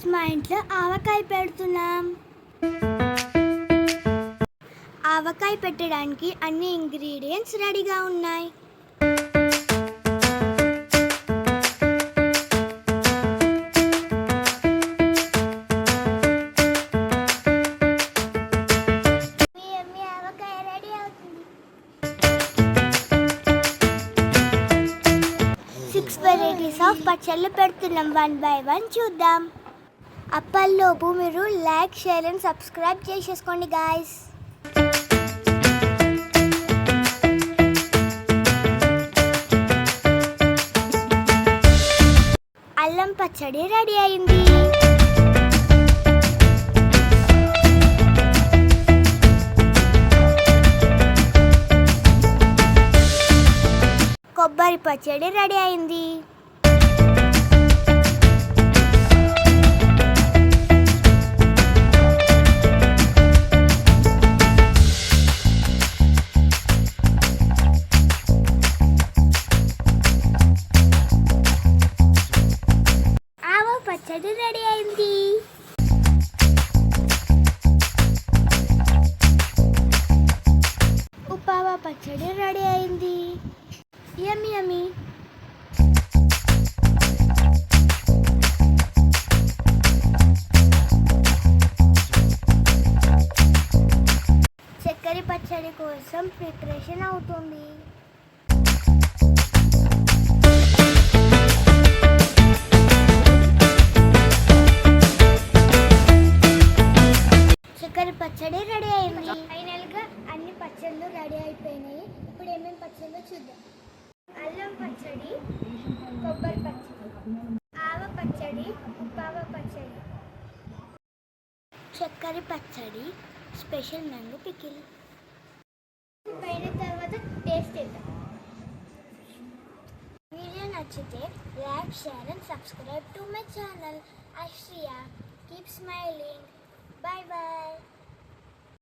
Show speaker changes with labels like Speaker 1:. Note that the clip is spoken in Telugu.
Speaker 1: గైస్, మా ఇంట్లో ఆవకాయ పెడుతున్నాం. ఆవకాయ పెట్టడానికి అన్ని ఇంగ్రీడియంట్స్ రెడీగా ఉన్నాయి. ఆవకాయ రెడీ అవుతుంది. 6 వెరైటీస్ ఆఫ్ పచ్చళ్ళు పెడుతున్నాం. 1 by 1 చూద్దాం. అప్పల్లోపు మీరు లైక్, షేర్ అండ్ సబ్స్క్రైబ్ చేసేసుకోండి గాయస్. అల్లం పచ్చడి రెడీ అయింది. కొబ్బరి పచ్చడి రెడీ అయింది. పచ్చడి రెడీ అయింది. ఉప్పావ పచ్చడి రెడీ అయింది. యమ్మీ యమ్మీ. చక్కెర పచ్చడి కోసం ప్రిపరేషన్ అవుతుంది. పచ్చడి రెడీ అయింది. ఫైనల్గా అన్ని పచ్చళ్ళు రెడీ అయిపోయినాయి. ఇప్పుడు ఏమేమి పచ్చళ్ళు చూద్దాం. అల్లం పచ్చడి, కొబ్బరి పచ్చడి, ఆవ పచ్చడి, ఉప్పావ పచ్చడి, చక్కెర పచ్చడి, స్పెషల్ మ్యాంగో పికిల్. పైన తర్వాత టేస్ట్ చేద్దాం. వీడియో నచ్చితే like, share and subscribe to my channel. Aishwarya. Keep smiling. Bye bye.